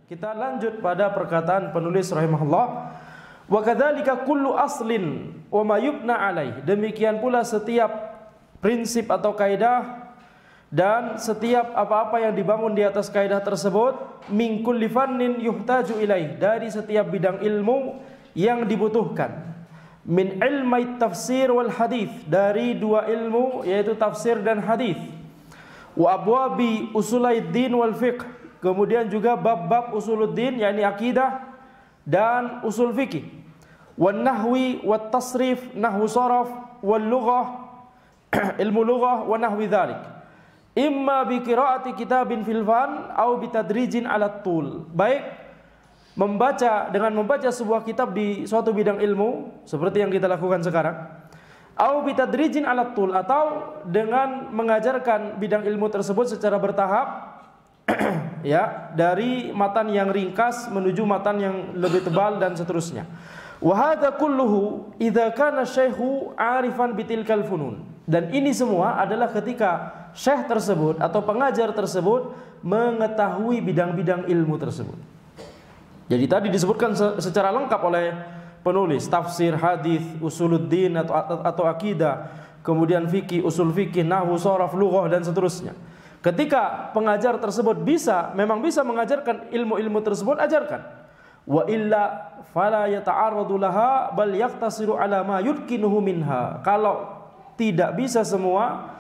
Kita lanjut pada perkataan penulis rahimahullah. Wa kadzalika kullu aslin wa ma yubna alaih. Demikian pula setiap prinsip atau kaidah dan setiap apa-apa yang dibangun di atas kaidah tersebut, min kulli fannin yuhtaju ilaih, dari setiap bidang ilmu yang dibutuhkan. Min ilmi tafsir wal hadis, dari dua ilmu yaitu tafsir dan hadis. Wa abwabi usuluddin wal fiqh, kemudian juga bab-bab usuluddin yakni akidah dan usul fikih. Wan nahwi wat tasrif, nahwu saraf, wal lughah, ilmu lughah wa nahwi dzalik. Imma bi qiraati kitabin fil fan au bi tadrijin ala tul. Baik membaca dengan membaca sebuah kitab di suatu bidang ilmu seperti yang kita lakukan sekarang, au bi tadrijin ala tul, atau dengan mengajarkan bidang ilmu tersebut secara bertahap ya, dari matan yang ringkas menuju matan yang lebih tebal dan seterusnya. Wa hadza kulluhu idza kana syaikhu arifan bitilkal funun. Dan ini semua adalah ketika syekh tersebut atau pengajar tersebut mengetahui bidang-bidang ilmu tersebut. Jadi tadi disebutkan secara lengkap oleh penulis, tafsir, hadis, usuluddin atau akidah, kemudian fikih, usul fikih, nahwu, sharaf, lughah dan seterusnya. Ketika pengajar tersebut memang bisa mengajarkan ilmu-ilmu tersebut, ajarkan. Wa illa fala yata'arradu laha bal yaqtasiru ala ma yutqinuhu minha. Kalau tidak bisa semua,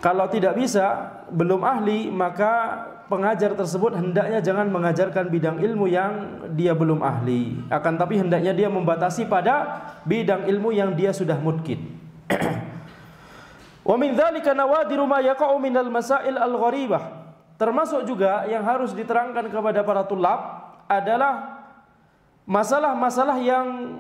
kalau tidak bisa, belum ahli, maka pengajar tersebut hendaknya jangan mengajarkan bidang ilmu yang dia belum ahli. Akan tapi hendaknya dia membatasi pada bidang ilmu yang dia sudah mutqin. Wa min dzalika nawadiru ma yaqa'u minal masail al-gharibah. Termasuk juga yang harus diterangkan kepada para tulab adalah masalah-masalah yang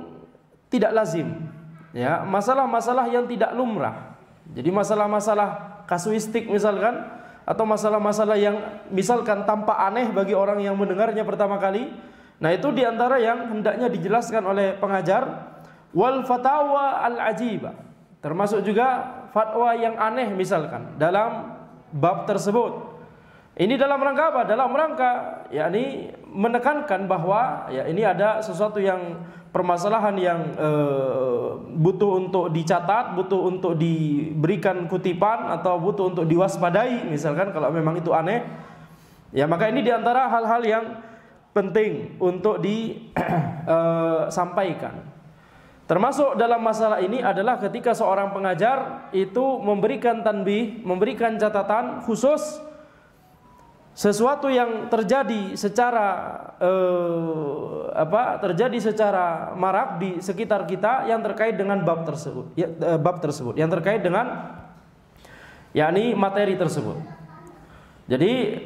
tidak lazim, ya, masalah-masalah yang tidak lumrah. Jadi masalah-masalah kasuistik misalkan, atau masalah-masalah yang misalkan tampak aneh bagi orang yang mendengarnya pertama kali. Nah, itu diantara yang hendaknya dijelaskan oleh pengajar. Wal fatawa al-ajibah, termasuk juga fatwa yang aneh misalkan dalam bab tersebut. Ini dalam rangka apa? Dalam rangka yakni menekankan bahwa ya ini ada sesuatu yang permasalahan yang butuh untuk dicatat, butuh untuk diberikan kutipan, atau butuh untuk diwaspadai misalkan kalau memang itu aneh. Ya, maka ini diantara hal-hal yang penting untuk disampaikan. Termasuk dalam masalah ini adalah ketika seorang pengajar itu memberikan tanbih, memberikan catatan khusus sesuatu yang terjadi secara terjadi secara marak di sekitar kita yang terkait dengan bab tersebut, ya, bab tersebut yang terkait dengan yakni materi tersebut. Jadi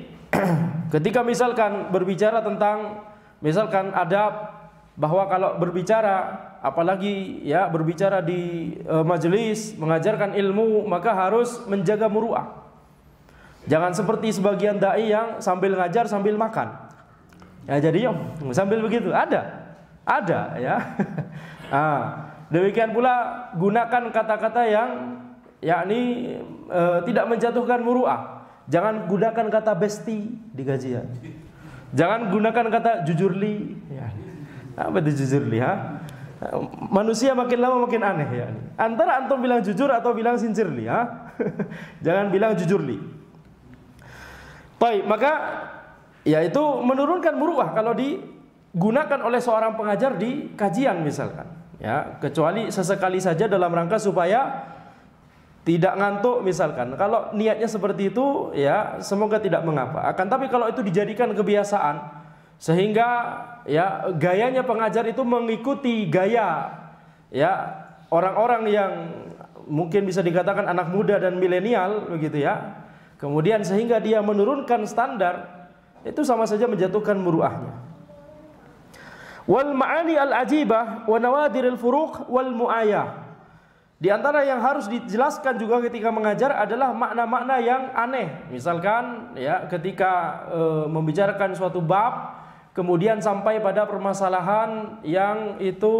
ketika misalkan berbicara tentang misalkan adab, bahwa kalau berbicara, apalagi ya berbicara di majelis mengajarkan ilmu, maka harus menjaga muru'ah. Jangan seperti sebagian dai yang sambil ngajar sambil makan. Ya, jadi sambil begitu ada ya. Demikian pula gunakan kata-kata yang yakni tidak menjatuhkan muru'ah. Jangan gunakan kata besti di kajian. Jangan gunakan kata jujurli. Ya. Apa itu jujurli? Manusia makin lama makin aneh ya. Antara antum bilang jujur atau bilang sincerli, Jangan bilang jujurli. Baik, maka ya itu menurunkan muru'ah kalau digunakan oleh seorang pengajar di kajian misalkan, ya, kecuali sesekali saja dalam rangka supaya tidak ngantuk misalkan. Kalau niatnya seperti itu, ya semoga tidak mengapa. Akan tapi kalau itu dijadikan kebiasaan sehingga ya gayanya pengajar itu mengikuti gaya ya orang-orang yang mungkin bisa dikatakan anak muda dan milenial begitu ya. Kemudian sehingga dia menurunkan standar, itu sama saja menjatuhkan muru'ahnya. Wal ma'ani al-ajibah wa nawadir al-furuq wal mu'ayah. Di antara yang harus dijelaskan juga ketika mengajar adalah makna-makna yang aneh. Misalkan ya ketika membicarakan suatu bab, kemudian sampai pada permasalahan yang itu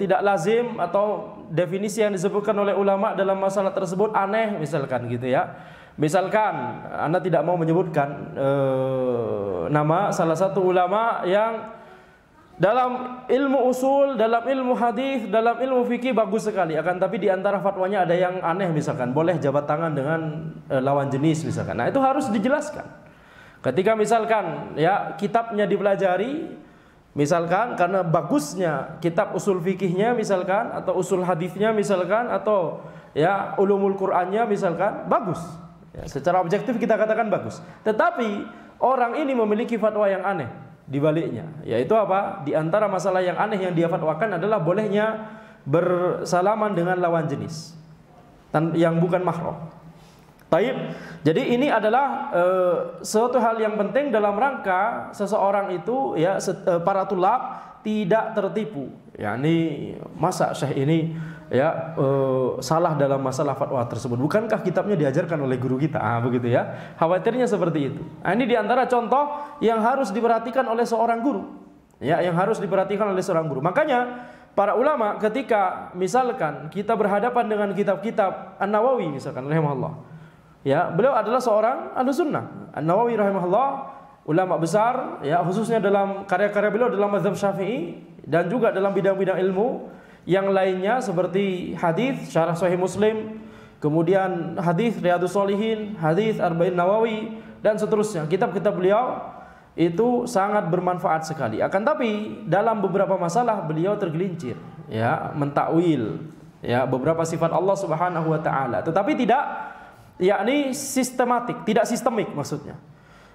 tidak lazim atau definisi yang disebutkan oleh ulama dalam masalah tersebut aneh misalkan gitu ya. Misalkan Anda tidak mau menyebutkan nama salah satu ulama yang dalam ilmu usul, dalam ilmu hadis, dalam ilmu fikih bagus sekali, akan tapi di antara fatwanya ada yang aneh misalkan, boleh jabat tangan dengan lawan jenis misalkan. Nah, itu harus dijelaskan. Ketika misalkan ya kitabnya dipelajari, misalkan karena bagusnya kitab usul fikihnya misalkan, atau usul hadisnya misalkan, atau ya ulumul Qur'annya misalkan, bagus. Ya, secara objektif kita katakan bagus. Tetapi orang ini memiliki fatwa yang aneh di baliknya. Yaitu apa? Di antara masalah yang aneh yang dia fatwakan adalah bolehnya bersalaman dengan lawan jenis yang bukan mahram. Taib. Jadi ini adalah suatu hal yang penting dalam rangka seseorang itu ya para tulab tidak tertipu. Yani masa syekh ini ya salah dalam masalah fatwa tersebut. Bukankah kitabnya diajarkan oleh guru kita? Begitu ya. Khawatirnya seperti itu. Ini diantara contoh yang harus diperhatikan oleh seorang guru. Ya, yang harus diperhatikan oleh seorang guru. Makanya para ulama ketika misalkan kita berhadapan dengan kitab-kitab An-Nawawi misalkan rahimahullah. Ya, beliau adalah seorang Ahlussunnah. An-Nawawi rahimahullah, ulama besar ya, khususnya dalam karya-karya beliau dalam mazhab Syafi'i dan juga dalam bidang-bidang ilmu yang lainnya seperti hadis syarah Sahih Muslim, kemudian hadis Riyadhus Shalihin, hadis Arba'in Nawawi dan seterusnya. Kitab-kitab beliau itu sangat bermanfaat sekali. Akan tapi dalam beberapa masalah beliau tergelincir ya, mentakwil ya beberapa sifat Allah Subhanahu wa taala. Tetapi tidak yakni sistematik, tidak sistemik maksudnya.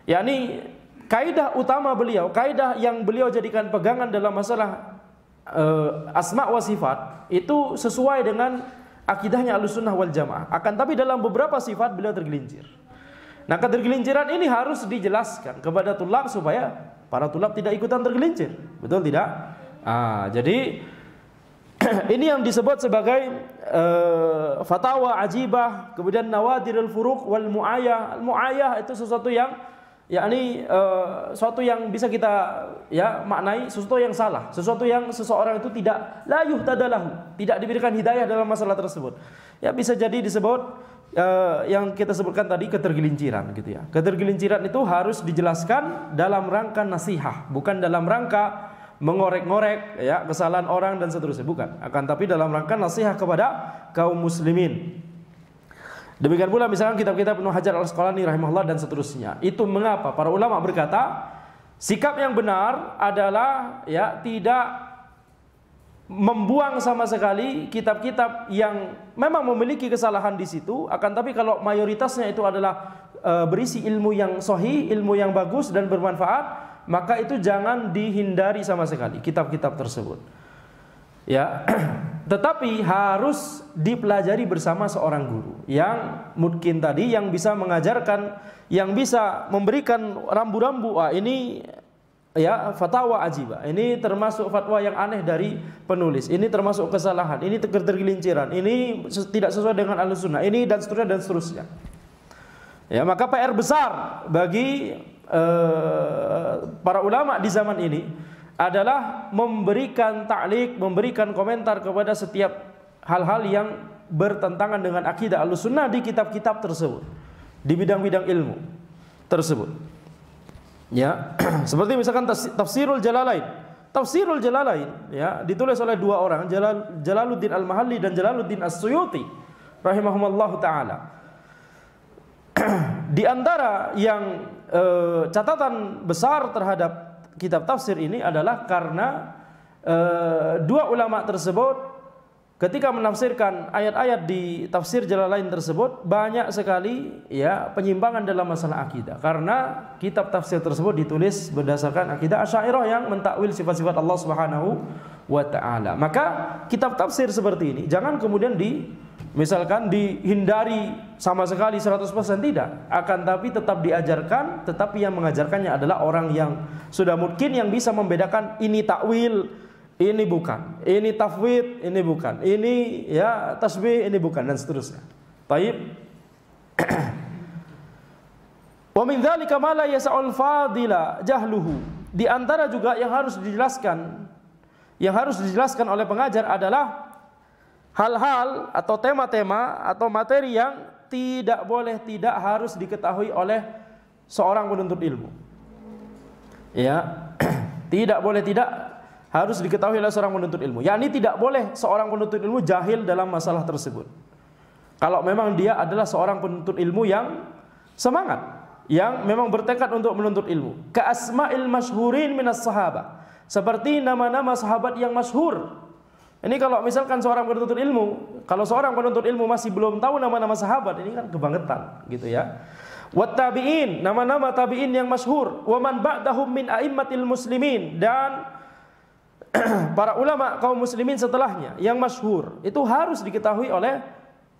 Yakni kaidah utama beliau, kaidah yang beliau jadikan pegangan dalam masalah asma wa sifat itu sesuai dengan akidahnya Ahlussunnah wal Jamaah. Akan tapi dalam beberapa sifat beliau tergelincir. Nah, ketergelinciran ini harus dijelaskan kepada tulab supaya para tulab tidak ikutan tergelincir. Betul tidak? Jadi ini yang disebut sebagai fatawa ajibah, kemudian nawadirul furuq wal mu'ayah. Al-mu'ayah itu sesuatu yang yakni sesuatu yang bisa kita ya maknai sesuatu yang salah, sesuatu yang seseorang itu tidak la yuhtadalahu, tidak diberikan hidayah dalam masalah tersebut. Ya bisa jadi disebut yang kita sebutkan tadi ketergelinciran gitu ya. Ketergelinciran itu harus dijelaskan dalam rangka nasihat, bukan dalam rangka mengorek-ngorek ya kesalahan orang dan seterusnya, bukan, akan tapi dalam rangka nasihat kepada kaum muslimin. Demikian pula misalkan kitab-kitab Ibnu Hajar Al-Asqalani rahimahullah dan seterusnya. Itu mengapa para ulama berkata sikap yang benar adalah ya tidak membuang sama sekali kitab-kitab yang memang memiliki kesalahan di situ, akan tapi kalau mayoritasnya itu adalah berisi ilmu yang sahih, ilmu yang bagus dan bermanfaat, maka itu jangan dihindari sama sekali kitab-kitab tersebut. Ya, tetapi harus dipelajari bersama seorang guru yang mungkin tadi yang bisa mengajarkan, yang bisa memberikan rambu-rambu. Ini ya fatwa ajibah. Ini termasuk fatwa yang aneh dari penulis. Ini termasuk kesalahan. Ini ketergelinciran. Ini tidak sesuai dengan Ahlussunnah. Ini dan seterusnya dan seterusnya. Ya, maka PR besar bagi para ulama di zaman ini adalah memberikan ta'liq, memberikan komentar kepada setiap hal-hal yang bertentangan dengan akidah Ahlussunnah di kitab-kitab tersebut, di bidang-bidang ilmu tersebut. Ya, seperti misalkan Tafsirul Jalalain. Tafsirul Jalalain ya ditulis oleh dua orang, Jalaluddin Al-Mahalli dan Jalaluddin As-Suyuti rahimahumallahu taala. Di antara yang catatan besar terhadap kitab tafsir ini adalah karena dua ulama tersebut ketika menafsirkan ayat-ayat di tafsir Jalalain tersebut banyak sekali ya penyimpangan dalam masalah akidah, karena kitab tafsir tersebut ditulis berdasarkan akidah Asy'ariyah yang mentakwil sifat-sifat Allah Subhanahu wa taala. Maka kitab tafsir seperti ini jangan kemudian misalkan dihindari sama sekali 100%, tidak, akan tapi tetap diajarkan, tetapi yang mengajarkannya adalah orang yang sudah mungkin yang bisa membedakan ini takwil, ini bukan, ini tafwid, ini bukan, ini ya tasbih, ini bukan dan seterusnya. Baik. Wa min dzalika ma la yas'ul fadila jahluhu. Di antara juga yang harus dijelaskan yang harus dijelaskan oleh pengajar adalah hal-hal atau tema-tema atau materi yang tidak harus diketahui oleh seorang penuntut ilmu. Ya, tidak harus diketahui oleh seorang penuntut ilmu. Yakni tidak boleh seorang penuntut ilmu jahil dalam masalah tersebut. Kalau memang dia adalah seorang penuntut ilmu yang semangat, yang memang bertekad untuk menuntut ilmu. Ka asma'il masyhurin minas sahabah. Seperti nama-nama sahabat yang masyhur. Ini kalau misalkan seorang penuntut ilmu, kalau seorang penuntut ilmu masih belum tahu nama-nama sahabat, ini kan kebangetan, gitu ya. Wat tabi'in, nama-nama tabi'in yang masyhur, wa man ba'dahum min a'immatil muslimin, dan para ulama kaum muslimin setelahnya yang masyhur, itu harus diketahui oleh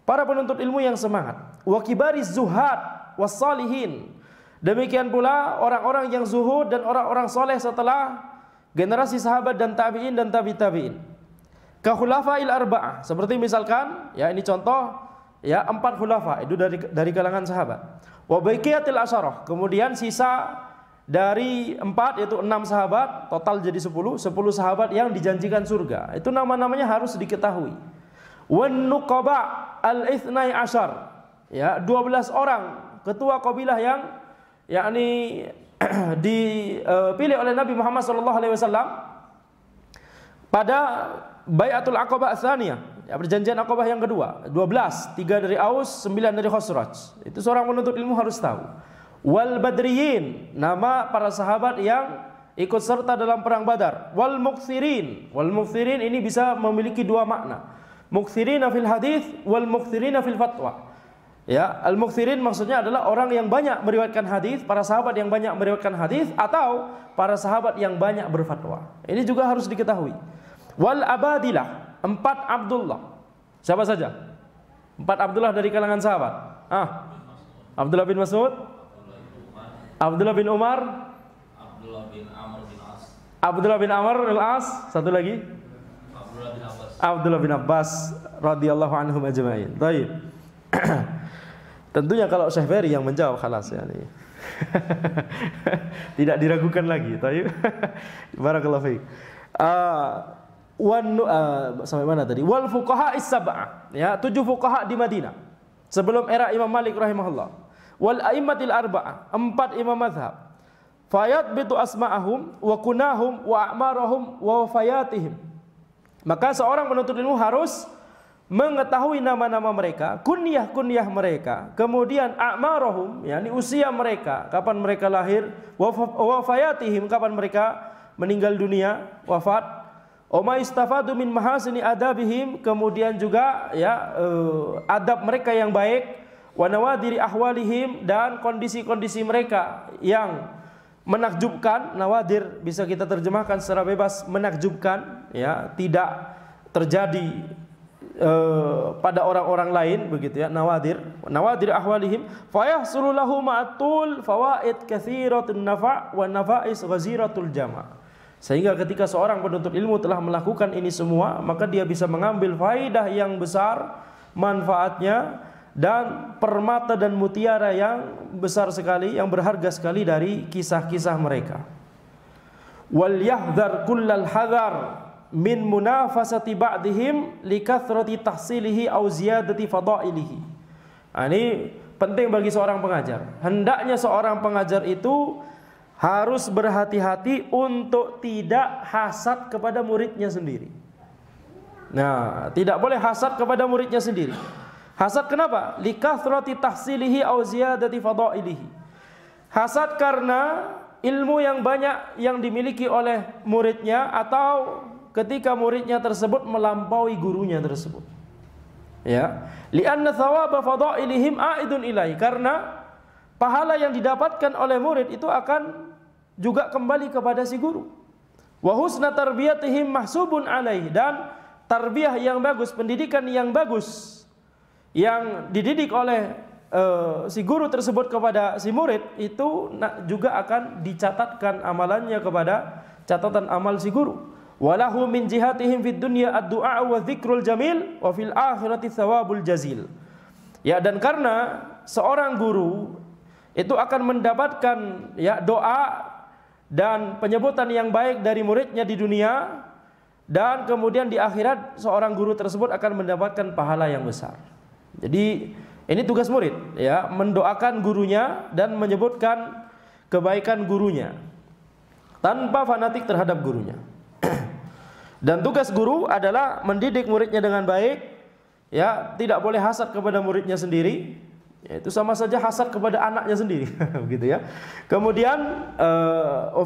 para penuntut ilmu yang semangat. Wa kibariz zuhad was salihin. Demikian pula orang-orang yang zuhud dan orang-orang soleh setelah generasi sahabat dan tabi'in dan tabi'in. Khulafail arba'ah, seperti misalkan ya ini contoh ya 4 khulafa itu dari kalangan sahabat. Wa baqiyatil asyarah, kemudian sisa dari 4 yaitu 6 sahabat, total jadi 10 sahabat yang dijanjikan surga. Itu nama-namanya harus diketahui. Wan nuqaba al-ithnai asyar, ya 12 orang ketua kabilah yang yakni dipilih oleh Nabi Muhammad SAW pada Bai'atul Aqabah Tsaniyah, ya, perjanjian Aqabah yang kedua, 12, 3 dari Aus, 9 dari Khosraj. Itu seorang penuntut ilmu harus tahu. Wal Badriyin, nama para sahabat yang ikut serta dalam perang Badar. Wal Mukthirin ini bisa memiliki 2 makna. Mukthirina fil hadis wal mukthirina fil fatwa. Ya, al mukthirin maksudnya adalah orang yang banyak meriwayatkan hadis, para sahabat yang banyak meriwayatkan hadis, atau para sahabat yang banyak berfatwa. Ini juga harus diketahui. Wal abadilah, 4 Abdullah. Siapa saja? 4 Abdullah dari kalangan sahabat. Abdullah bin Mas'ud, Abdullah bin Umar, Abdullah bin Amr bin As, Abdullah bin Amr bin As, satu lagi Abdullah bin Abbas radhiyallahu anhum ajma'in. Baik. Tentunya kalau Syekh Ferry yang menjawab khalas ya ini. Tidak diragukan lagi. Baik. Barakallahu fiik. Sampai mana tadi? Wal fuqaha is-sab'ah, ya 7 fuqaha di Madinah sebelum era Imam Malik rahimahullah. Wal a'immatil arba'ah, 4 imam mazhab. Fayadbitu asma'ahum wa kunahum wa a'marahum wa wafayatihim. Maka seorang penuntut ilmu harus mengetahui nama-nama mereka, kunyah-kunyah mereka, kemudian a'marahum, yakni usia mereka, kapan mereka lahir, wa wafayatihim, kapan mereka meninggal dunia, wafat. Oma istafadu min mahasini adabihim, kemudian juga ya adab mereka yang baik, wa nawadiri ahwalihim, dan kondisi-kondisi mereka yang menakjubkan. Nawadir bisa kita terjemahkan secara bebas menakjubkan, ya tidak terjadi pada orang-orang lain begitu ya. Nawadir ahwalihim fa yahsulu lahu ma'atul fawaid katsiratun nafa' wa nafa'is ghaziratul jama'. Sehingga ketika seorang penuntut ilmu telah melakukan ini semua, maka dia bisa mengambil faidah yang besar, manfaatnya, dan permata dan mutiara yang besar sekali, yang berharga sekali dari kisah-kisah mereka. Wal yahdhar kullal hadhar min munafasati ba'dihim likathrati tahsilihi aw ziyadati fadailihi. Ini penting bagi seorang pengajar. Hendaknya seorang pengajar itu harus berhati-hati untuk tidak hasad kepada muridnya sendiri. Nah, tidak boleh hasad kepada muridnya sendiri. Hasad kenapa? Likathrati tahsilihi aw ziyadati fadailihi. Hasad karena ilmu yang banyak yang dimiliki oleh muridnya, atau ketika muridnya tersebut melampaui gurunya tersebut. Ya, li'anna thawaba fadailihim a'idun ilaihi, karena pahala yang didapatkan oleh murid itu akan juga kembali kepada si guru. Wa husna tarbiyatihim mahsubun alaihi, dan tarbiyah yang bagus, pendidikan yang bagus yang dididik oleh si guru tersebut kepada si murid itu juga akan dicatatkan amalannya kepada catatan amal si guru. Walahu min jihatihim fid dunya ad-du'a wa dzikrul jamil wa fil akhirati thawabul jazil. Ya, dan karena seorang guru itu akan mendapatkan ya doa dan penyebutan yang baik dari muridnya di dunia, dan kemudian di akhirat seorang guru tersebut akan mendapatkan pahala yang besar. Jadi ini tugas murid, ya, mendoakan gurunya dan menyebutkan kebaikan gurunya tanpa fanatik terhadap gurunya. Dan tugas guru adalah mendidik muridnya dengan baik, ya, tidak boleh hasad kepada muridnya sendiri. Ya, itu sama saja hasad kepada anaknya sendiri, begitu ya. Kemudian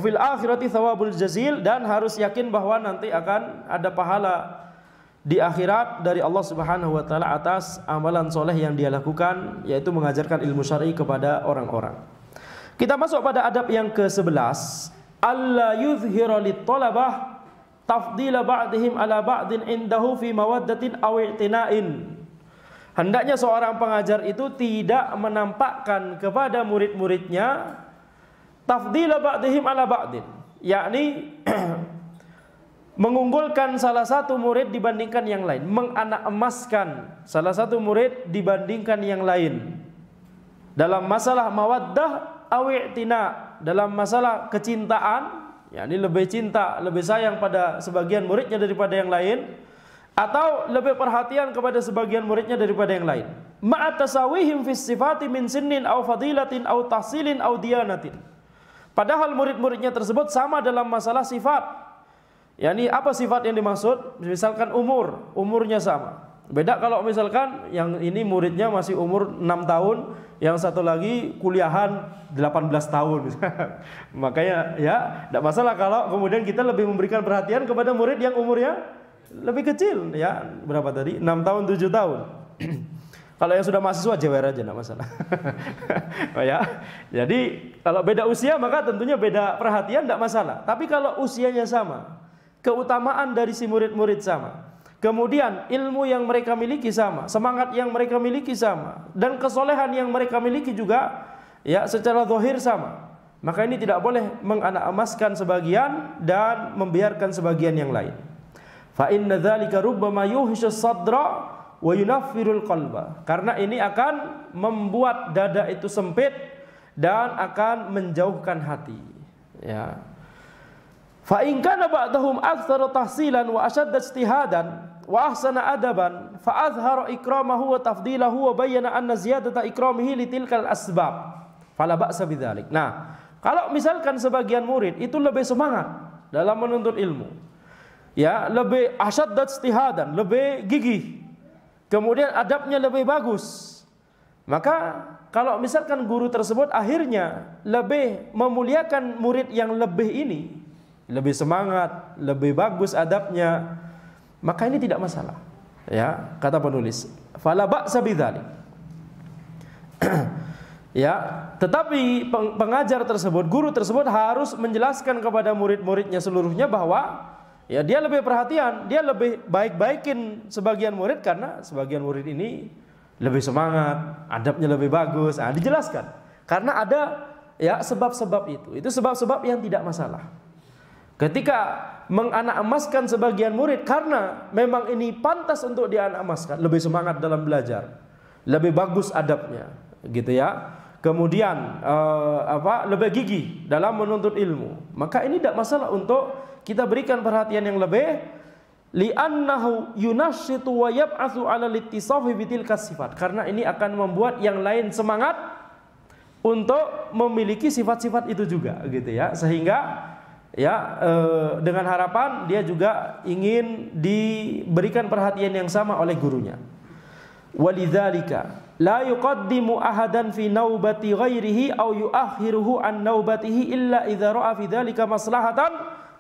fil akhirati thawabul jazil, dan harus yakin bahwa nanti akan ada pahala di akhirat dari Allah Subhanahu wa taala atas amalan soleh yang dia lakukan, yaitu mengajarkan ilmu syar'i kepada orang-orang. Kita masuk pada adab yang ke-11, alla yuzhira lit-talabah tafdila ba'dihim ala ba'din indahu fi mawaddatin aw i'tina'in. Hendaknya seorang pengajar itu tidak menampakkan kepada murid-muridnya tafdila ba'dihim ala ba'din, yakni mengunggulkan salah satu murid dibandingkan yang lain, menganak emaskan salah satu murid dibandingkan yang lain dalam masalah mawaddah aw i'tina, dalam masalah kecintaan, yakni lebih cinta, lebih sayang pada sebagian muridnya daripada yang lain, atau lebih perhatian kepada sebagian muridnya daripada yang lain. Ma'at tasawihim fis sifati min sinnin aw fadilatin aw tahsilin aw diyanatin. Padahal murid-muridnya tersebut sama dalam masalah sifat. Yani apa sifat yang dimaksud? Misalkan umurnya sama. Beda kalau misalkan yang ini muridnya masih umur 6 tahun, yang satu lagi kuliahan 18 tahun. Makanya ya, tidak masalah kalau kemudian kita lebih memberikan perhatian kepada murid yang umurnya lebih kecil, ya, berapa tadi? 6 tahun, 7 tahun. Kalau yang sudah mahasiswa jewer aja, tidak masalah. Oh, ya. Jadi kalau beda usia maka tentunya beda perhatian, tidak masalah. Tapi kalau usianya sama, keutamaan dari si murid-murid sama, kemudian ilmu yang mereka miliki sama, semangat yang mereka miliki sama, dan kesolehan yang mereka miliki juga, ya, secara zahir sama, maka ini tidak boleh menganak emaskan sebagian dan membiarkan sebagian yang lain. Fa inna dzalika rubbama yuhishu sadra wa yunaffirul qalba. Karena ini akan membuat dada itu sempit dan akan menjauhkan hati, ya. Fa in kana ba'dahum aktsara tahsilan wa ashadda ijtihadan wa ahsana adaban fa azhara ikramahu wa tafdilahu wa bayyana anna ziyadata ikramihi litilkal asbab fala ba'sa bidzalik. Nah, kalau misalkan sebagian murid itu lebih semangat dalam menuntut ilmu, ya, lebih asyaddat ijtihadan, lebih gigih, kemudian adabnya lebih bagus, maka kalau misalkan guru tersebut akhirnya lebih memuliakan murid yang lebih ini, lebih semangat, lebih bagus adabnya, maka ini tidak masalah, ya, kata penulis. Fala ba'sa bidzalik. Ya, tetapi pengajar tersebut, guru tersebut harus menjelaskan kepada murid-muridnya seluruhnya bahwa, ya, dia lebih perhatian, dia lebih baik-baikin sebagian murid karena sebagian murid ini lebih semangat, adabnya lebih bagus. Nah, dijelaskan. Karena ada, ya, sebab-sebab itu. Itu sebab-sebab yang tidak masalah. Ketika menganak emaskan sebagian murid karena memang ini pantas untuk dianak emaskan, lebih semangat dalam belajar, lebih bagus adabnya, gitu ya. Kemudian lebih gigih dalam menuntut ilmu, maka ini tidak masalah untuk kita berikan perhatian yang lebih, li'annahu yunashitu wa yab'atsu 'ala littisafi bitilka sifat, karena ini akan membuat yang lain semangat untuk memiliki sifat-sifat itu juga, gitu ya, sehingga, ya, dengan harapan dia juga ingin diberikan perhatian yang sama oleh gurunya. Walidzalika la yuqaddimu ahadan fi naubati ghairihi aw yuakhiruhu an naubatihi illa idza ra'a fi dzalika maslahatan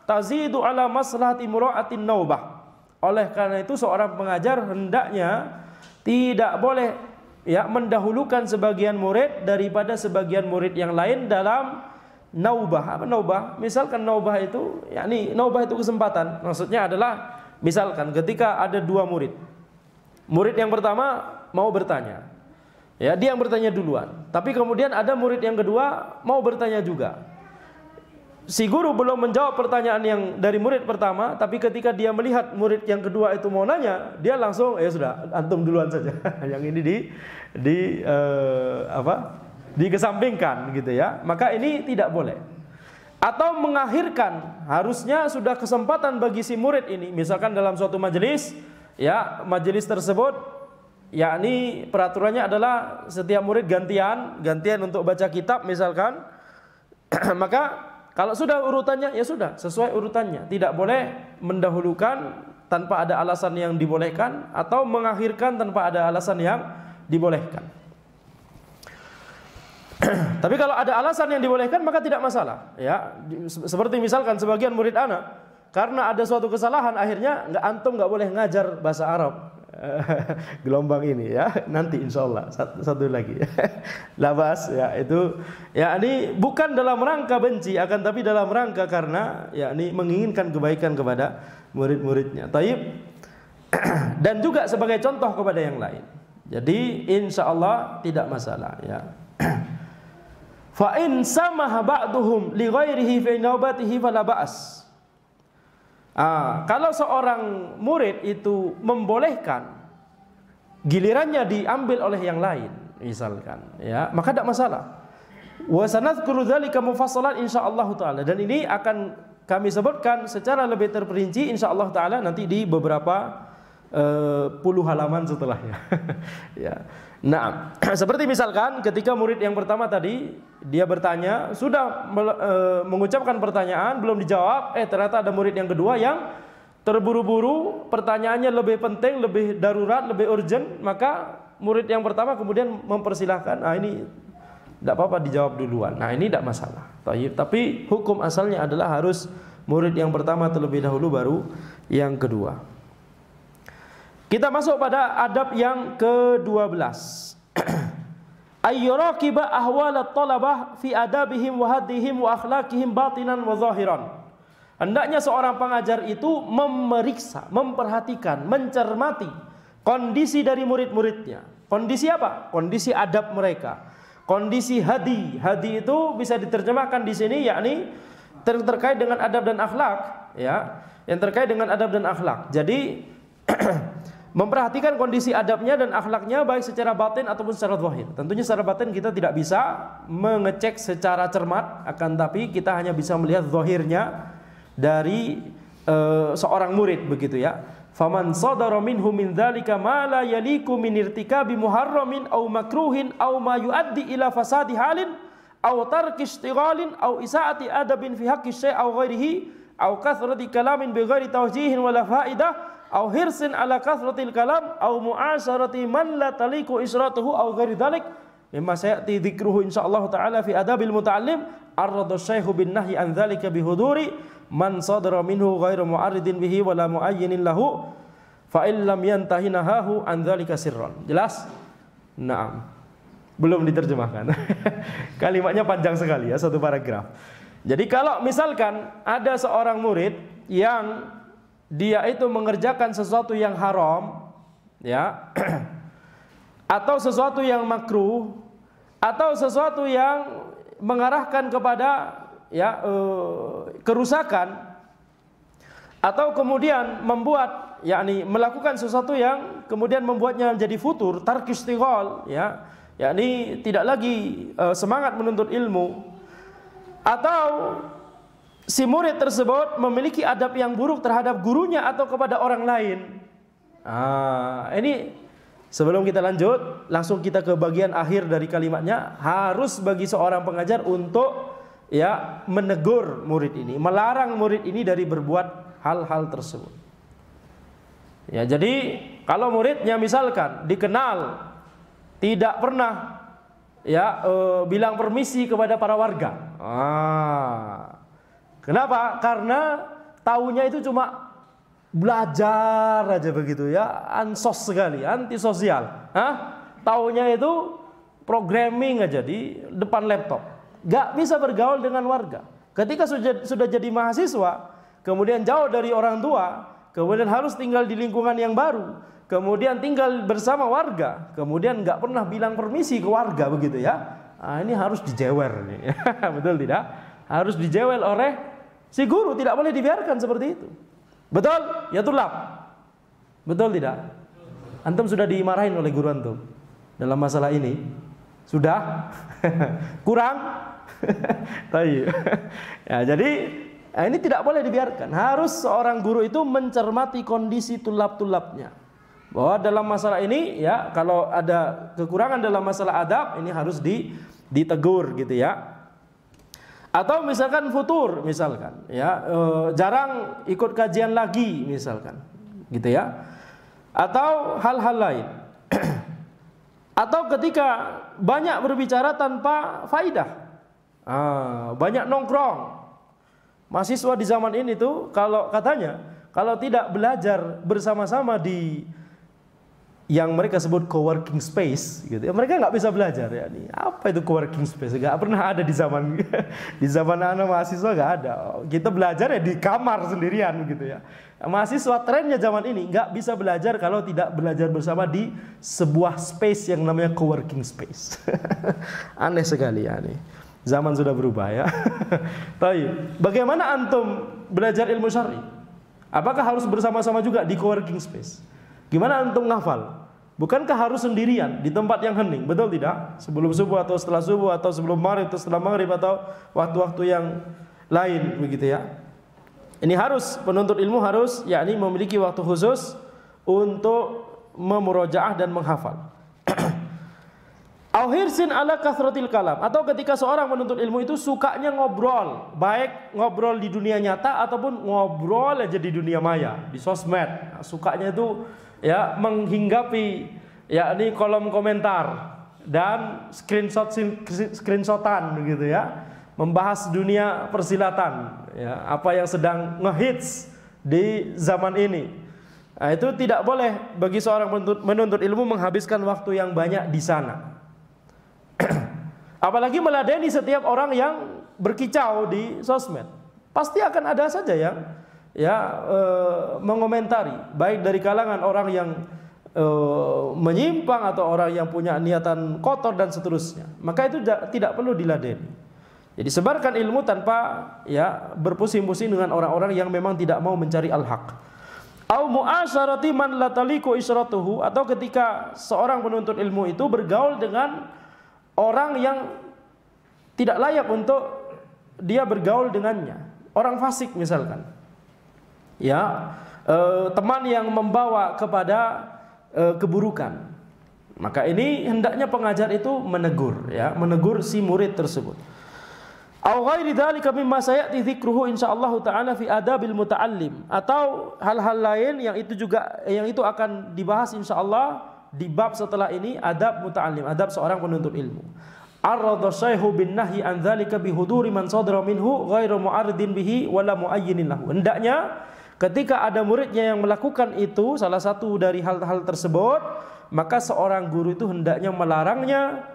tazidu ala maslahati mura'atin naubah. Oleh karena itu seorang pengajar hendaknya tidak boleh, ya, mendahulukan sebagian murid daripada sebagian murid yang lain dalam naubah. Apa naubah? Misalkan naubah itu, yakni naubah itu kesempatan. Maksudnya adalah misalkan ketika ada dua murid. Murid yang pertama mau bertanya, ya, dia yang bertanya duluan. Tapi kemudian ada murid yang kedua mau bertanya juga. Si guru belum menjawab pertanyaan yang dari murid pertama, tapi ketika dia melihat murid yang kedua itu mau nanya, dia langsung, ya sudah, antum duluan saja. Yang ini dikesampingkan, gitu ya. Maka ini tidak boleh. atau mengakhirkan. Harusnya sudah kesempatan bagi si murid ini, misalkan dalam suatu majelis, ya, majelis tersebut yakni peraturannya adalah setiap murid gantian untuk baca kitab misalkan. Maka kalau sudah urutannya, ya sudah sesuai urutannya, tidak boleh mendahulukan tanpa ada alasan yang dibolehkan atau mengakhirkan tanpa ada alasan yang dibolehkan. Tapi kalau ada alasan yang dibolehkan maka tidak masalah, ya. Seperti misalkan sebagian murid anak karena ada suatu kesalahan akhirnya antum nggak boleh ngajar bahasa Arab gelombang ini, ya. Nanti insyaallah satu lagi. Labas, ya, itu ya, ini bukan dalam rangka benci, akan tapi dalam rangka karena ya ini menginginkan kebaikan kepada murid-muridnya. Taib. Dan juga sebagai contoh kepada yang lain. Jadi insyaallah tidak masalah, ya. Fa in samaha ba'duhum li ghairihi fi naubatihi fala ba's. Kalau seorang murid itu membolehkan gilirannya diambil oleh yang lain misalkan, ya, maka tidak masalah. Wa sanadhkuru dzalika mufassalan insyaallah taala, dan ini akan kami sebutkan secara lebih terperinci insyaallah taala nanti di beberapa puluh halaman setelahnya. Ya. Nah, seperti misalkan ketika murid yang pertama tadi dia bertanya, sudah mengucapkan pertanyaan belum dijawab, ternyata ada murid yang kedua yang terburu-buru, pertanyaannya lebih penting, lebih darurat, lebih urgent, maka murid yang pertama kemudian mempersilahkan, ini tidak apa-apa dijawab duluan. Nah, ini tidak masalah. Tapi hukum asalnya adalah harus murid yang pertama terlebih dahulu baru yang kedua. Kita masuk pada adab yang ke-12. Ayyuraqiba ahwalat talabah fi adabihim wa hadihim wa akhlaqihim batinan wa zahiran. Hendaknya seorang pengajar itu memeriksa, memperhatikan, mencermati kondisi dari murid-muridnya. Kondisi apa? Kondisi adab mereka. Kondisi hadi. Hadi itu bisa diterjemahkan di sini yakni terkait dengan adab dan akhlak, ya. Yang terkait dengan adab dan akhlak. Jadi memperhatikan kondisi adabnya dan akhlaknya baik secara batin ataupun secara zahir. Tentunya secara batin kita tidak bisa mengecek secara cermat, akan tapi kita hanya bisa melihat zahirnya dari seorang murid, begitu ya. Faman sadara minhu min dzalika ma la yaliku min irtikabi muharramin aw makruhin aw ma yuaddi ila fasadi halin aw tarki ishtighalin aw isaati adabin fi haqqi syai' aw ghairihi aw kathrati kalamin bi ghairi tawjihin wala faidah aw hirsin ala kathratil kalam aw mu'asyarati man la taliku isratuhu aw ghairi dzalik mimma sayati dzikruhu insyaallah taala fi adabil muta'allim arrada syaikhu bin nahyi an dzalika bi huduri man sadara minhu ghairu mu'arridin bihi wala mu'ayyinin lahu fa in lam yantahi nahahu an dzalika sirran. Jelas? Naam. Belum diterjemahkan. Kalimatnya panjang sekali, ya, satu paragraf. Jadi kalau misalkan ada seorang murid yang dia itu mengerjakan sesuatu yang haram, ya, atau sesuatu yang makruh, atau sesuatu yang mengarahkan kepada ya kerusakan, atau kemudian membuat yakni melakukan sesuatu yang kemudian membuatnya menjadi futur, tark istighal, ya, yakni tidak lagi semangat menuntut ilmu, atau si murid tersebut memiliki adab yang buruk terhadap gurunya atau kepada orang lain. Ini sebelum kita lanjut, langsung kita ke bagian akhir dari kalimatnya. Harus bagi seorang pengajar untuk ya menegur murid ini, melarang murid ini dari berbuat hal-hal tersebut. Ya, jadi kalau muridnya misalkan dikenal tidak pernah ya bilang permisi kepada para warga. Kenapa? Karena taunya itu cuma belajar aja begitu ya, ansos sekali, antisosial. Taunya itu programming aja di depan laptop, gak bisa bergaul dengan warga. Ketika sudah jadi mahasiswa, kemudian jauh dari orang tua, kemudian harus tinggal di lingkungan yang baru, kemudian tinggal bersama warga, kemudian gak pernah bilang permisi ke warga begitu ya. Ini harus dijewer nih. Betul tidak? Harus dijewel oleh si guru, tidak boleh dibiarkan seperti itu. Betul? Ya tulab. Betul tidak? Antum sudah dimarahin oleh guru antum dalam masalah ini? Sudah? Kurang? Ya, jadi ini tidak boleh dibiarkan. Harus seorang guru itu mencermati kondisi tulab-tulabnya. Bahwa dalam masalah ini ya, kalau ada kekurangan dalam masalah adab, ini harus ditegur gitu ya. Atau misalkan futur, misalkan ya, jarang ikut kajian lagi misalkan, gitu ya. Atau hal-hal lain. Atau ketika banyak berbicara tanpa faidah, banyak nongkrong. Mahasiswa di zaman ini tuh kalau katanya kalau tidak belajar bersama-sama di yang mereka sebut co-working space, gitu ya, mereka nggak bisa belajar ya. Apa itu co-working space? Nggak pernah ada di zaman anak mahasiswa, nggak ada. Kita belajar ya di kamar sendirian gitu ya. Mahasiswa trennya zaman ini nggak bisa belajar kalau tidak belajar bersama di sebuah space yang namanya co-working space. Aneh sekali ya nih. Zaman sudah berubah ya. Tapi bagaimana antum belajar ilmu syar'i? Apakah harus bersama-sama juga di co-working space? Gimana antum ngafal? Bukankah harus sendirian di tempat yang hening? Betul tidak? Sebelum subuh atau setelah subuh, atau sebelum maghrib atau setelah maghrib, atau waktu-waktu yang lain begitu ya. Ini harus, penuntut ilmu harus yakni memiliki waktu khusus untuk memurojaah dan menghafal. Auhirsin ala kathratil kalam, atau ketika seorang menuntut ilmu itu sukanya ngobrol, baik ngobrol di dunia nyata ataupun ngobrol aja di dunia maya, di sosmed. Sukanya itu ya menghinggapi yakni kolom komentar dan screenshotan begitu ya, membahas dunia persilatan ya, apa yang sedang ngehits di zaman ini. Nah, itu tidak boleh bagi seorang menuntut ilmu menghabiskan waktu yang banyak di sana. Apalagi meladeni setiap orang yang berkicau di sosmed. Pasti akan ada saja yang mengomentari, baik dari kalangan orang yang menyimpang atau orang yang punya niatan kotor dan seterusnya. Maka itu tidak perlu diladeni. Jadi sebarkan ilmu tanpa ya berpusing-pusing dengan orang-orang yang memang tidak mau mencari al-haq. Au mu'asyarati man la taliqu isyratuhu, atau ketika seorang penuntut ilmu itu bergaul dengan orang yang tidak layak untuk dia bergaul dengannya. Orang fasik misalkan. Ya, teman yang membawa kepada keburukan. Maka ini hendaknya pengajar itu menegur ya, menegur si murid tersebut. Au ghairi dzalika mimma sayati dzikruhu insyaallah taala fi adabil muta'allim, atau hal-hal lain yang itu akan dibahas insyaallah di bab setelah ini, adab muta'allim, adab seorang penuntut ilmu. Arradha syaihu bin nahyi an dzalika bi huduri man sadara minhu ghairu mu'aridin bihi wala mu'ayyinin lahu. Hendaknya ketika ada muridnya yang melakukan itu, salah satu dari hal-hal tersebut, maka seorang guru itu hendaknya melarangnya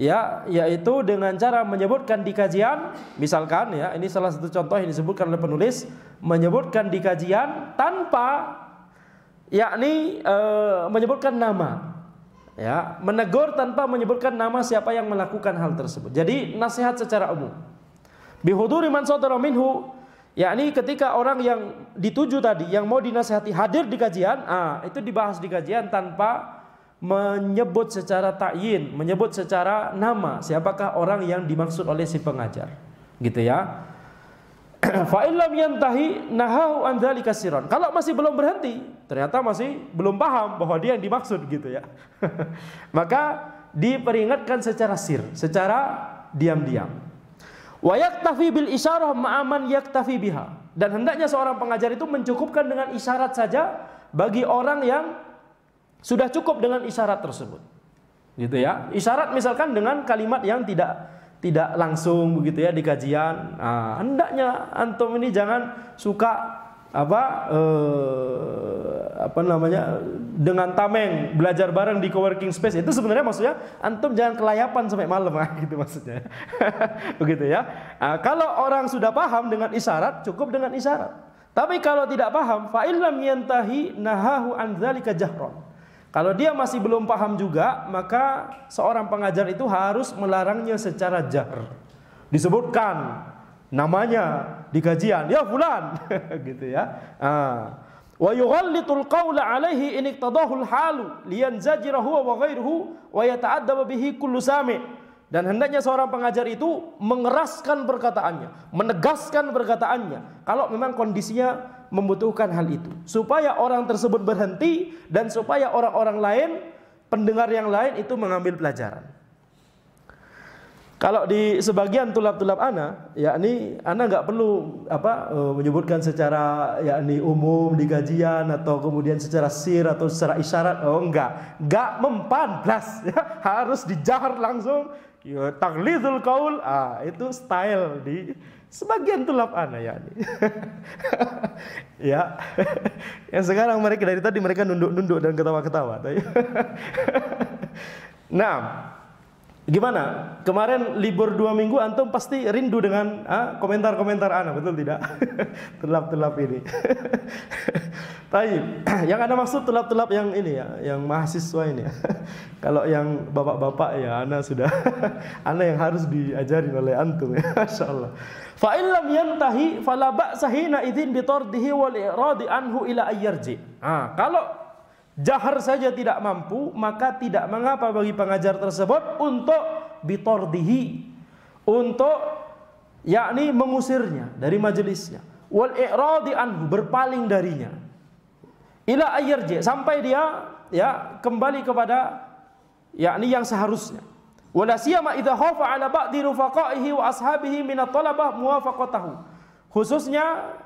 ya, yaitu dengan cara menyebutkan di kajian, misalkan ya, ini salah satu contoh yang disebutkan oleh penulis, menyebutkan di kajian tanpa yakni menyebutkan nama, ya, menegur tanpa menyebutkan nama siapa yang melakukan hal tersebut. Jadi nasihat secara umum. Bihuduri man sadara minhu, yakni ketika orang yang dituju tadi yang mau dinasihati hadir di kajian, itu dibahas di kajian tanpa menyebut secara ta'yin, menyebut secara nama siapakah orang yang dimaksud oleh si pengajar, gitu ya. Fa illam yantahi nahahu an dzalika sirran. Kalau masih belum berhenti, ternyata masih belum paham bahwa dia yang dimaksud gitu ya. Maka diperingatkan secara sir, secara diam-diam. Wa yaktafi bil isyarah ma'aman yaktafi biha. Dan hendaknya seorang pengajar itu mencukupkan dengan isyarat saja bagi orang yang sudah cukup dengan isyarat tersebut. Gitu ya. Isyarat misalkan dengan kalimat yang tidak langsung begitu ya di kajian. Hendaknya antum ini jangan suka dengan tameng belajar bareng di co-working space. Itu sebenarnya maksudnya antum jangan kelayapan sampai malam gitu maksudnya. Begitu ya. Kalau orang sudah paham dengan isyarat, cukup dengan isyarat. Tapi kalau tidak paham, fa illam yantahi nahahu an dzalika jahran. Kalau dia masih belum paham juga, maka seorang pengajar itu harus melarangnya secara jahr. Disebutkan namanya di kajian, ya fulan, gitu ya. Wa yughallitul qawla alaihi in iqtadahu al-halu liyanzajira huwa wa ghairuhu wa yata'addaba bihi kullu sami'. Dan hendaknya seorang pengajar itu mengeraskan perkataannya, menegaskan perkataannya kalau memang kondisinya membutuhkan hal itu, supaya orang tersebut berhenti dan supaya orang-orang lain, pendengar yang lain itu mengambil pelajaran. Kalau di sebagian tulab-tulab ana, yakni ana nggak perlu menyebutkan secara yakni umum di kajian atau kemudian secara sir atau secara isyarat. Oh nggak mempan plus ya, harus dijahar langsung. Ya, taglidul qaul, itu style di sebagian tulab ana yakni. Ya. Yang sekarang mereka dari tadi mereka nunduk-nunduk dan ketawa-ketawa. Nah, gimana? Kemarin libur 2 minggu antum pasti rindu dengan komentar-komentar ana, betul tidak? Tulab-tulab ini. Taib. Yang ana maksud tulab-tulab yang ini ya, yang mahasiswa ini ya. Kalau yang bapak-bapak ya ana sudah ana yang harus diajarin oleh antum ya, masyaallah. Fa in lam yantahi fala ba'sa hina idzin bi tardihi wal i'radi anhu ila ayyarji. Kalau jahar saja tidak mampu, maka tidak mengapa bagi pengajar tersebut untuk bitordihi, untuk yakni mengusirnya dari majelisnya, wal i'radi anhu, berpaling darinya, ila ayyarji, sampai dia ya kembali kepada yakni yang seharusnya. Wala siyama idza khafa ala ba'di rufaqaihi wa ashabihi min at-talabah muwafaqatahu. Khususnya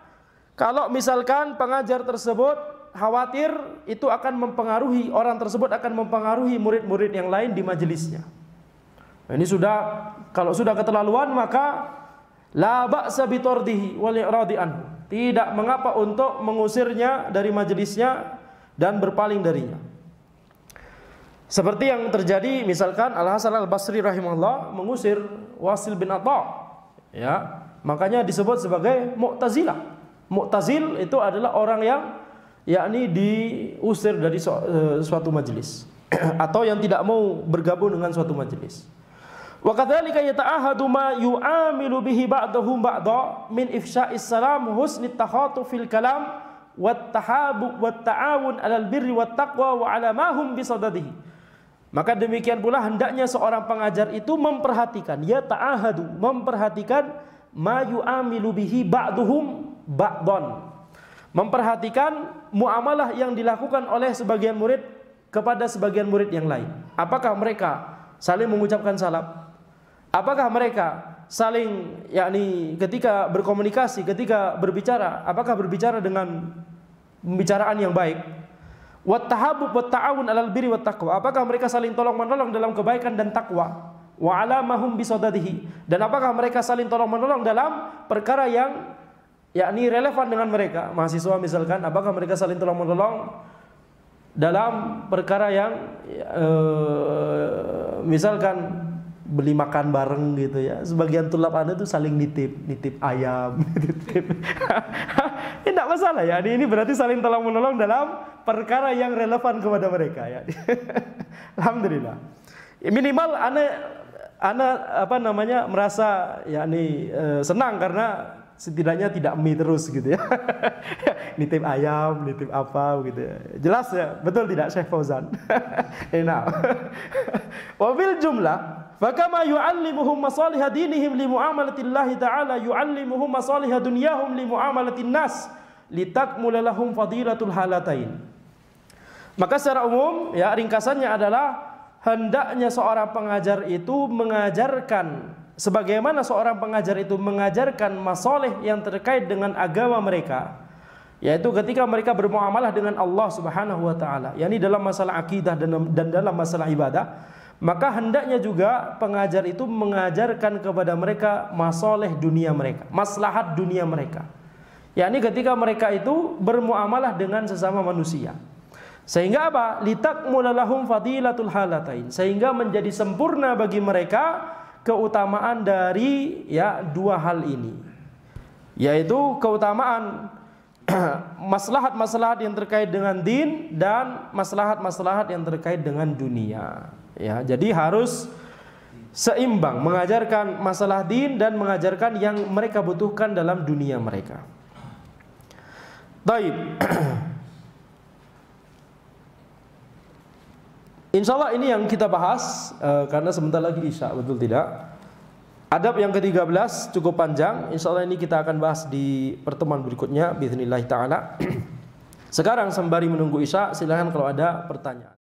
kalau misalkan pengajar tersebut khawatir itu akan mempengaruhi, orang tersebut akan mempengaruhi murid-murid yang lain di majelisnya. Ini sudah, kalau sudah keterlaluan maka la ba'sa bi tardihi wal i'radi anhu. Tidak mengapa untuk mengusirnya dari majelisnya dan berpaling darinya. Seperti yang terjadi misalkan Al-Hasan Al-Basri rahimahullah mengusir Wasil bin Atha. Ya, makanya disebut sebagai Mu'tazilah. Mu'tazil itu adalah orang yang yakni diusir dari suatu majelis atau yang tidak mau bergabung dengan suatu majelis. Wa kadzalika yata'ahadu ma yu'amilu bihi ba'dahum ba'dha min ifsya'is salam husnit takhatuf fil kalam wat tahabu wat ta'awun 'alal birri wat taqwa wa 'ala ma hum bisadadihi. Maka demikian pula hendaknya seorang pengajar itu memperhatikan, yata'ahadu, memperhatikan ma yu'amilu bihi ba'duhum ba'dhan, memperhatikan muamalah yang dilakukan oleh sebagian murid kepada sebagian murid yang lain. Apakah mereka saling mengucapkan salam? Apakah mereka saling yakni ketika berkomunikasi, ketika berbicara, apakah berbicara dengan pembicaraan yang baik? Wat tahabbub wat ta'awun 'alal birri wat taqwa. Apakah mereka saling tolong-menolong dalam kebaikan dan takwa? Wa 'ala ma hum bisadadihi. Dan apakah mereka saling tolong-menolong dalam perkara yang yakni relevan dengan mereka? Mahasiswa misalkan, apakah mereka saling tolong-menolong dalam perkara yang misalkan beli makan bareng gitu ya. Sebagian tulab Anda itu saling nitip ayam, nitip. Tidak masalah ya. Ini berarti saling tolong-menolong dalam perkara yang relevan kepada mereka ya. Alhamdulillah. Minimal ana merasa yakni senang karena setidaknya tidak mie terus gitu ya. Nitip ayam, nitip apa gitu ya. Jelas ya, betul tidak Syekh Fauzan? Nah. Wa bil jumlah fakama yu'allimuhum masalih dinihim li mu'amalatillahi ta'ala yu'allimuhum masalih dunyahum li mu'amalatin nas litakmula lahum fadilatul halatain. Maka secara umum ya ringkasannya adalah hendaknya seorang pengajar itu mengajarkan sebagaimana seorang pengajar itu mengajarkan masalih yang terkait dengan agama mereka, yaitu ketika mereka bermuamalah dengan Allah Subhanahu wa taala, yakni dalam masalah akidah dan dalam masalah ibadah, maka hendaknya juga pengajar itu mengajarkan kepada mereka masalih dunia mereka, maslahat dunia mereka. Yakni ketika mereka itu bermuamalah dengan sesama manusia. Sehingga apa? Litakmula lahum fadilatul halatain, sehingga menjadi sempurna bagi mereka keutamaan dari ya dua hal ini, yaitu keutamaan maslahat-maslahat yang terkait dengan din dan maslahat-maslahat yang terkait dengan dunia. Ya, jadi harus seimbang mengajarkan masalah din dan mengajarkan yang mereka butuhkan dalam dunia mereka. Baik. Insya Allah ini yang kita bahas karena sebentar lagi Isya, betul tidak? Adab yang ke-13 cukup panjang. Insya Allah ini kita akan bahas di pertemuan berikutnya. Bismillah ta'ala. Sekarang sembari menunggu Isya, silahkan kalau ada pertanyaan.